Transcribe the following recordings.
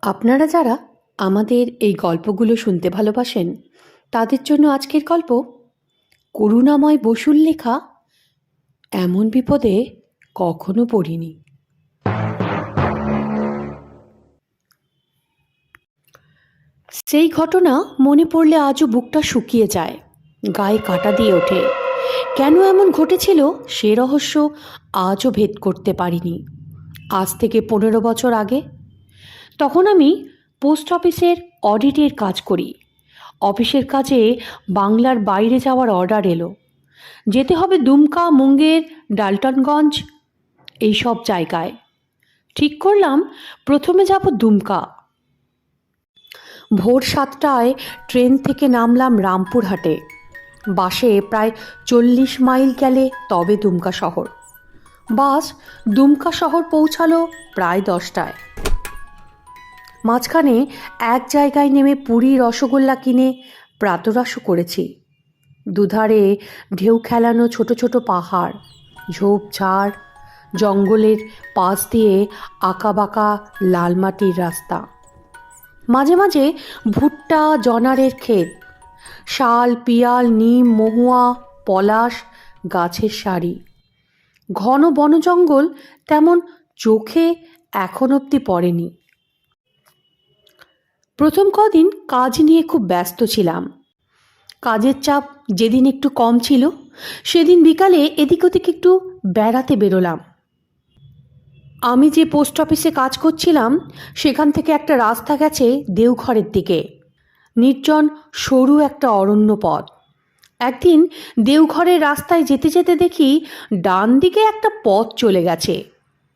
আপনারা যারা আমাদের এই গল্পগুলো শুনতে ভালোবাসেন তাদের জন্য আজকের গল্প করুণাময় বসুর লেখা এমন বিপদে কখনো পড়িনি। সেই ঘটনা মনে পড়লে আজও বুকটা শুকিয়ে যায়, গায়ে কাঁটা দিয়ে ওঠে। কেন এমন ঘটেছিল সে রহস্য আজও ভেদ করতে পারিনি। আজ থেকে 15 বছর আগে তখন আমি পোস্ট অফিসের অডিটের কাজ করি। অফিসের কাজে বাংলার বাইরে যাওয়ার অর্ডার এলো। যেতে হবে দুমকা, মুঙ্গের, ডালটনগঞ্জ এই সব জায়গায়। ঠিক করলাম প্রথমে যাব দুমকা। ভোর 7টায় ট্রেন থেকে নামলাম রামপুরহাটে। বাসে প্রায় 40 মাইল গেলে তবে দুমকা শহর। বাস দুমকা শহর পৌঁছালো প্রায় 10টায়। মাঝখানে এক জায়গায় নেমে পুরী রসগোল্লা কিনে প্রাতরাশও করেছি। দুধারে ঢেউ খেলানো ছোট ছোট পাহাড়, ঝোপঝাড়, জঙ্গলের পাশ দিয়ে আঁকাবাঁকা লাল মাটির রাস্তা। মাঝে মাঝে ভুট্টা, জনারের ক্ষেত, শাল, পিয়াল, নিম, মহুয়া, পলাশ গাছের সারি। ঘন বনজঙ্গল তেমন চোখে এখন অবধি পড়েনি। প্রথম কদিন কাজ নিয়ে খুব ব্যস্ত ছিলাম। কাজের চাপ যেদিন একটু কম ছিল সেদিন বিকালে এদিক ওদিক একটু বেড়াতে বেরোলাম। আমি যে পোস্ট অফিসে কাজ করছিলাম সেখান থেকে একটা রাস্তা গেছে দেওঘরের দিকে। নির্জন সরু একটা অরণ্য পথ। একদিন দেওঘরের রাস্তায় যেতে যেতে দেখি ডান দিকে একটা পথ চলে গেছে।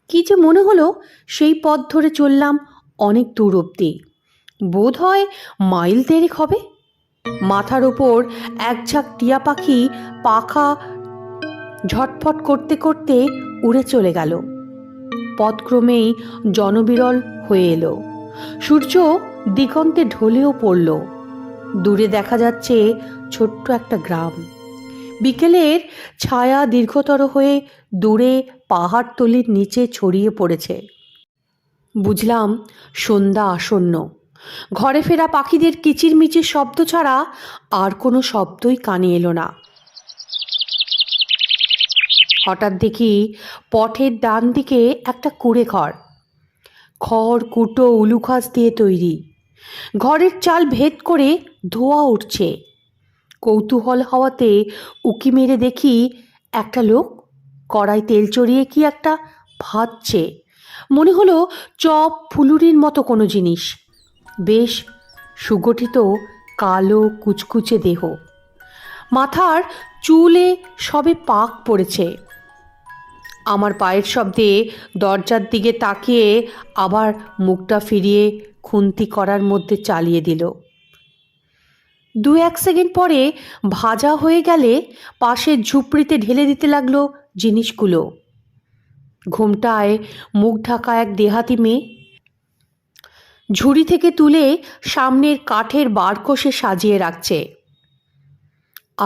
কি যে মনে হলো সেই পথ ধরে চললাম অনেক দূর অবধি, বোধ হয় মাইল 3 হবে। মাথার ওপর এক ঝাঁক টিয়া পাখি পাখা ঝটফট করতে করতে উড়ে চলে গেল। পথ ক্রমেই জনবিরল হয়ে এলো। সূর্য দিগন্তে ঢলেও পড়ল। দূরে দেখা যাচ্ছে ছোট্ট একটা গ্রাম। বিকেলের ছায়া দীর্ঘতর হয়ে দূরে পাহাড়তলির নিচে ছড়িয়ে পড়েছে। বুঝলাম সন্ধ্যা আসন্ন। ঘরে ফেরা পাখিদের কিচিরমিচির শব্দ ছাড়া আর কোনো শব্দই কানে এলো না। হঠাৎ দেখি পথের ডান দিকে একটা কুঁড়ে ঘর। খড়, কুটো, উলুখাস দিয়ে তৈরি। ঘরের চাল ভেদ করে ধোঁয়া উঠছে। কৌতূহল হওয়াতে উকি মেরে দেখি একটা লোক কড়াই তেল চড়িয়ে কি একটা ভাজছে। মনে হলো চপ, ফুলুরির মতো কোনো জিনিস। বেশ সুগঠিত, কালো কুচকুচে দেহ। মাথার চুলে সবে পাক পড়েছে। আমার পায়ের শব্দে দরজার দিকে তাকিয়ে আবার মুখটা ফিরিয়ে খুন্তি করার মধ্যে চালিয়ে দিল। 2-1 সেকেন্ড পরে ভাজা হয়ে গেলে পাশের ঝুপড়িতে ঢেলে দিতে লাগলো জিনিসগুলো। ঘোমটায় মুখ ঢাকা এক দেহাতি মেয়ে ঝুড়ি থেকে তুলে সামনের কাঠের বারকোষে সাজিয়ে রাখছে।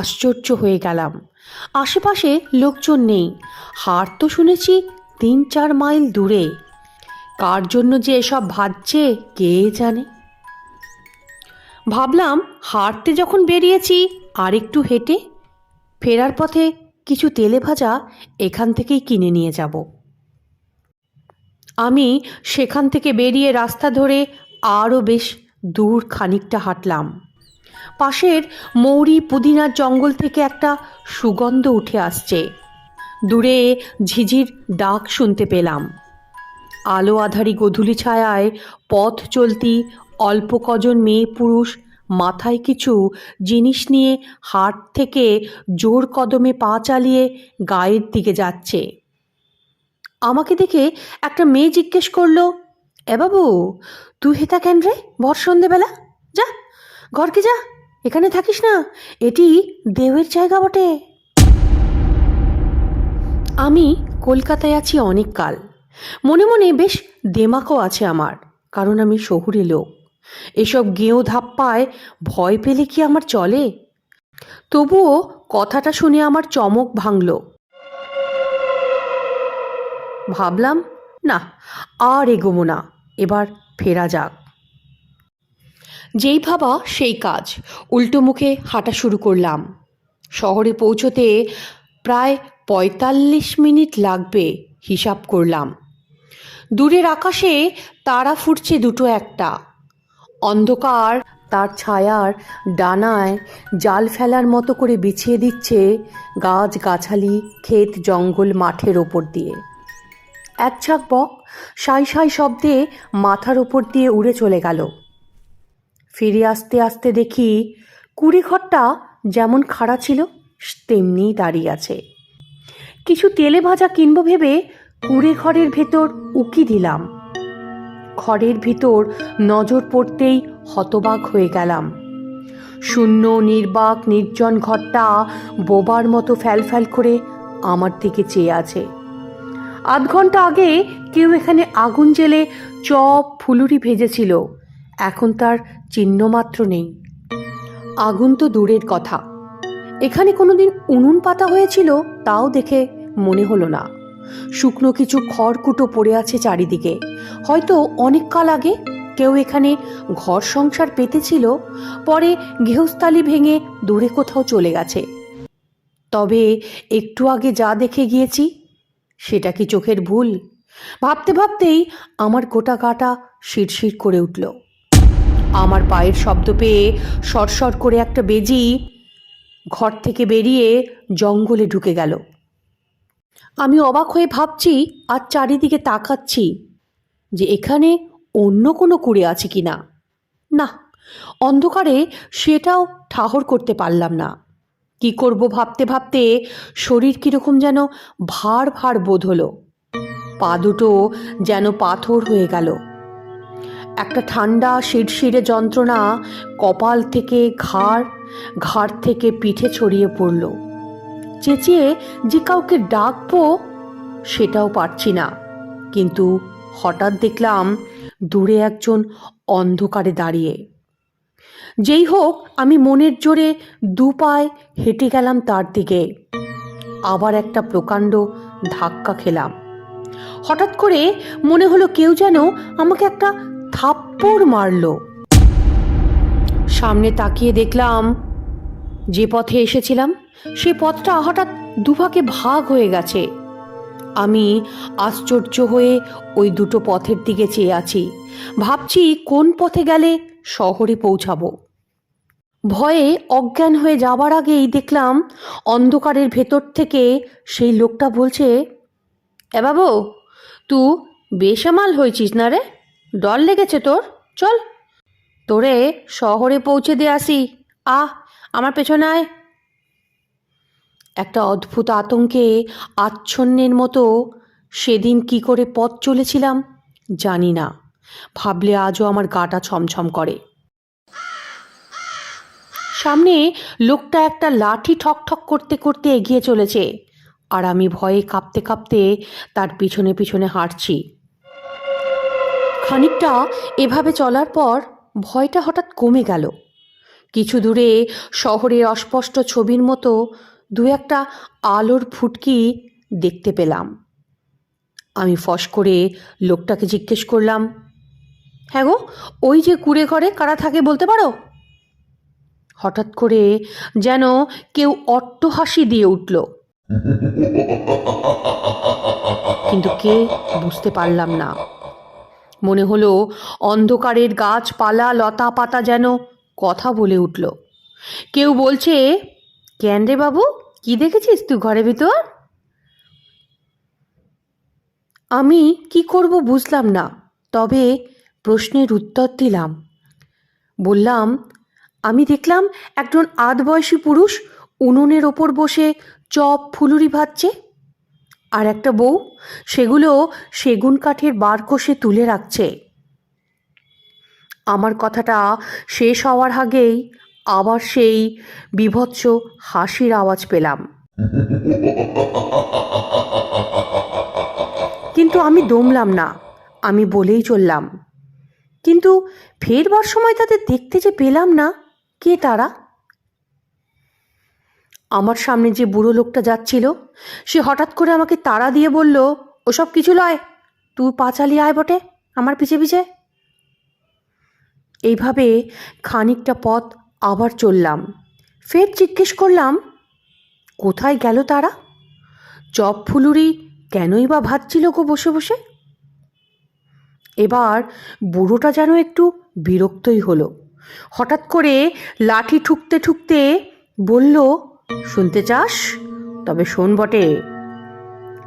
আশ্চর্য হয়ে গেলাম। আশেপাশে লোকজন নেই। হাড় তো শুনেছি 3-4 মাইল দূরে। কার জন্য যে এসব ভাজছে কে জানে। ভাবলাম হাঁটতে যখন বেরিয়েছি আর একটু হেঁটে ফেরার পথে কিছু তেলে ভাজা এখান থেকেই কিনে নিয়ে যাব। আমি সেখান থেকে বেরিয়ে রাস্তা ধরে আরও বেশ দূর খানিকটা হাঁটলাম। পাশের মৌরি পুদিনার জঙ্গল থেকে একটা সুগন্ধ উঠে আসছে। দূরে ঝিঝির ডাক শুনতে পেলাম। আলো আধারি গোধূলি ছায়ায় পথ চলতি অল্প কজন মেয়ে পুরুষ মাথায় কিছু জিনিস নিয়ে হাট থেকে জোর কদমে পা চালিয়ে গায়ের দিকে যাচ্ছে। আমাকে দেখে একটা মেয়ে জিজ্ঞেস করলো, এ বাবু, তুই হেতা কেন রে ভর সন্ধেবেলা? যা ঘরকে যা, এখানে থাকিস না, এটি দেওয়ের জায়গা বটে। আমি কলকাতায় আছি অনেক কাল। মনে মনে বেশ দেমাকও আছে আমার, কারণ আমি শহুরে লোক। এসব গেঁয়ো ধাপ্পায় ভয় পেলে কি আমার চলে? তবুও কথাটা শুনে আমার চমক ভাঙল। ভাবলাম না, আর এগোবো না, এবার ফেরা যাক। যেই ভাবা সেই কাজ, উল্টো মুখে হাঁটা শুরু করলাম। শহরে পৌঁছতে প্রায় ৪৫ মিনিট লাগবে হিসাব করলাম। দূরের আকাশে তারা ফুটছে দুটো একটা। অন্ধকার তার ছায়ার ডানায় জাল ফেলার মতো করে বিছিয়ে দিচ্ছে গাছ গাছালি, ক্ষেত জঙ্গল, মাঠের ওপর দিয়ে। এক ঝাঁক বক সাই সাই শব্দে মাথার ওপর দিয়ে উড়ে চলে গেল। ফিরে আসতে আসতে দেখি কুড়েঘরটা যেমন খাড়া ছিল তেমনিই দাঁড়িয়ে আছে। কিছু তেলে ভাজা কিনবো ভেবে কুড়েঘরের ভেতর উকি দিলাম। ঘরের ভিতর নজর পড়তেই হতবাক হয়ে গেলাম। শূন্য, নির্বাক, নির্জন ঘরটা বোবার মতো ফ্যালফ্যাল করে আমার দিকে চেয়ে আছে। আধ ঘন্টা আগে কেউ এখানে আগুন জ্বেলে চপ ফুলুরি ভেজেছিল, এখন তার চিহ্নমাত্র নেই। আগুন তো দূরের কথা, এখানে কোনোদিন উনুন পাতা হয়েছিল তাও দেখে মনে হলো না। শুকনো কিছু খড়কুটো পড়ে আছে চারিদিকে। হয়তো অনেক কাল আগে কেউ এখানে ঘর সংসার পেতেছিল, পরে গৃহস্থালি ভেঙে দূরে কোথাও চলে গেছে। তবে একটু আগে যা দেখে গিয়েছি সেটা কি চোখের ভুল? ভাবতে ভাবতেই আমার গোটা গাটা শিরশির করে উঠল। আমার পায়ের শব্দ পেয়ে সরসর করে একটা বেজি ঘর থেকে বেরিয়ে জঙ্গলে ঢুকে গেল। আমি অবাক হয়ে ভাবছি আর চারিদিকে তাকাচ্ছি যে এখানে অন্য কোনো কুড়ে আছে কি না। না, অন্ধকারে সেটাও ঠাহর করতে পারলাম না। কি করব ভাবতে ভাবতে শরীর কীরকম যেন ভার ভার বোধ হলো। পা দুটো যেন পাথর হয়ে গেল। একটা ঠান্ডা শিরশিরে যন্ত্রণা কপাল থেকে ঘাড়, ঘাড় থেকে পিঠে ছড়িয়ে পড়ল। চেঁচিয়ে যে কাউকে ডাকবো সেটাও পারছি না। কিন্তু হঠাৎ দেখলাম দূরে একজন অন্ধকারে দাঁড়িয়ে। যেই হোক আমি মনের জোরে দু পায়ে হেঁটে গেলাম তার দিকে। আবার একটা প্রকাণ্ড ধাক্কা খেলাম। হঠাৎ করে মনে হলো কেউ যেন আমাকে একটা থাপ্পড় মারলো। সামনে তাকিয়ে দেখলাম যে পথে এসেছিলাম সে পথটা হঠাৎ দুভাগে ভাগ হয়ে গেছে। আমি আশ্চর্য হয়ে ওই দুটো পথের দিকে চেয়ে আছি, ভাবছি কোন পথে গেলে শহরে পৌঁছাবো। ভয়ে অজ্ঞান হয়ে যাবার আগেই দেখলাম অন্ধকারের ভেতর থেকে সেই লোকটা বলছে, এ বাবু, তু বেসামাল হয়েছিস না রে? ডর লেগেছে তোর? চল, তোরে শহরে পৌঁছে দিয়ে আসি। আমার পেছনে আয়। একটা অদ্ভুত আতঙ্কে আচ্ছন্নের মতো সেদিন কি করে পথ চলেছিলাম জানি না। ভাবলে আজও আমার গাটা ছমছম করে। সামনে লোকটা একটা লাঠি ঠক ঠক করতে করতে এগিয়ে চলেছে, আর আমি ভয়ে কাঁপতে কাঁপতে তার পিছনে পিছনে হাঁটছি। খানিকটা এভাবে চলার পর ভয়টা হঠাৎ কমে গেল। কিছু দূরে শহরের অস্পষ্ট ছবির মতো দু একটা আলোর ফুটকি দেখতে পেলাম। আমি ফস করে লোকটাকে জিজ্ঞেস করলাম, হ্যাঁ গো, ওই যে কুড়ে ঘরে কারা থাকে বলতে পারো? হঠাৎ করে যেন কেউ অট্টহাসি দিয়ে উঠল, কিন্তু কে বুঝতে পারলাম না। মনে হলো অন্ধকারের গাছপালা লতা পাতা যেন কথা বলে উঠল। কেউ বলছে, কেন রে বাবু, কি দেখেছিস তুই ঘরের ভিতর? আমি কি করব বুঝলাম না, তবে প্রশ্নের উত্তর দিলাম। বললাম, আমি দেখলাম একজন আধবয়সী পুরুষ উনুনের ওপর বসে চপ ফুলুরি ভাজছে, আর একটা বউ সেগুলো সেগুন কাঠের বারকোষে তুলে রাখছে। আমার কথাটা শেষ হওয়ার আগেই আবার সেই বীভৎস হাসির আওয়াজ পেলাম। কিন্তু আমি দমলাম না, আমি বলেই চললাম, কিন্তু ফেরবার সময় তাদের দেখতে যে পেলাম না, কে তারা? আমার সামনে যে বুড়ো লোকটা যাচ্ছিল সে হঠাৎ করে আমাকে তাড়া দিয়ে বলল, ওসব কিছু লয়, তুই পা চালিয়ে আয় বটে আমার পিছে পিছে। এইভাবে খানিকটা পথ আবার চললাম। ফের জিজ্ঞেস করলাম, কোথায় গেল তারা? চপ ফুলুরি কেনই বা ভাজছিল গো বসে বসে? এবার বুড়োটা যেন একটু বিরক্তই হলো। হঠাৎ করে লাঠি ঠুকতে ঠুকতে বলল, শুনতে চাস? তবে শোন বটে।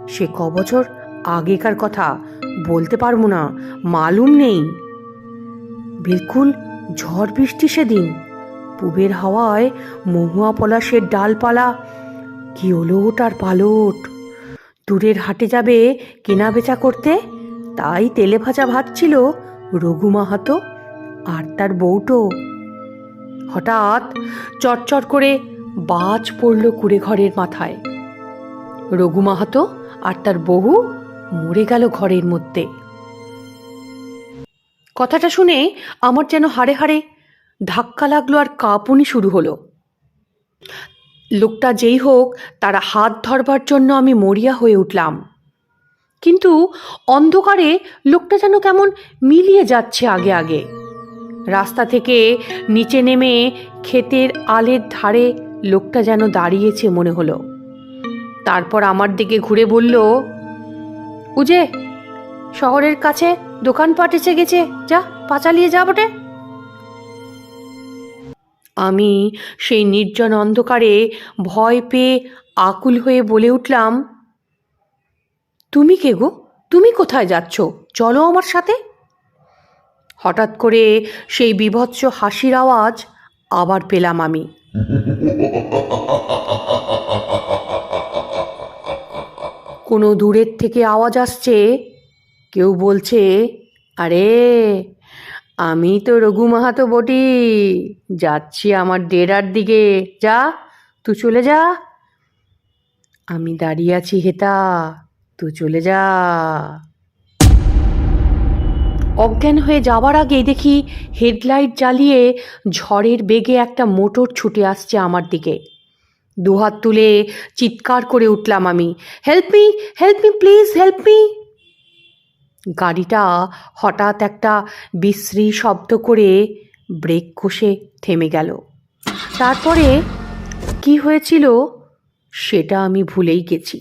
সে কবছর আগেকার কথা, বলতে পারবো না, মালুম নেই। বিলকুল ঝড় বৃষ্টি সেদিন। পুবের হাওয়ায় মহুয়া পলাশের ডালপালা কি ওলট আর পালট। দূরের হাটে যাবে কেনা বেচা করতে, তাই তেলে ভাজা ভাজছিল রঘু মাহাতো আর তার বউটো। হঠাৎ চটচট করে বাজ পড়ল কুড়ে ঘরের মাথায়। রঘু মাহাতো আর তার বউ মরে গেল ঘরের মধ্যে। কথাটা শুনে আমার যেন হাড়ে হাড়ে ধাক্কা লাগলো আর কাঁপুনি শুরু হলো। লোকটা যেই হোক, তারা হাত ধরবার জন্য আমি মরিয়া হয়ে উঠলাম। কিন্তু অন্ধকারে লোকটা যেন কেমন মিলিয়ে যাচ্ছে আগে আগে। রাস্তা থেকে নিচে নেমে ক্ষেতের আলের ধারে লোকটা যেন দাঁড়িয়েছে মনে হলো। তারপর আমার দিকে ঘুরে বলল, উজে শহরের কাছে দোকানপাট এসে গেছে, যা পা চালিয়ে যা বটে। আমি সেই নির্জন অন্ধকারে ভয় পেয়ে আকুল হয়ে বলে উঠলাম, তুমি কে গো? তুমি কোথায় যাচ্ছ? চলো আমার সাথে। হঠাৎ করে সেই বীভৎস হাসির আওয়াজ আবার পেলাম আমি। কোনো দূরের থেকে আওয়াজ আসছে। কেউ বলছে, আরে আমি তো রঘু মাহাতো বটি, যাচ্ছি আমার ডেরার দিকে, যা তুই চলে যা। আমি দাঁড়িয়ে আছি হেতা, তুই চলে যা। অজ্ঞান হয়ে যাওয়ার আগেই দেখি হেডলাইট জ্বালিয়ে ঝড়ের বেগে একটা মোটর ছুটে আসছে আমার দিকে। দুহাত তুলে চিৎকার করে উঠলাম আমি, help me, help me, please help me. গাড়িটা হঠাৎ একটা বিশ্রী শব্দ করে ব্রেক কষে থেমে গেল। তারপরে কি হয়েছিল সেটা আমি ভুলেই গেছি।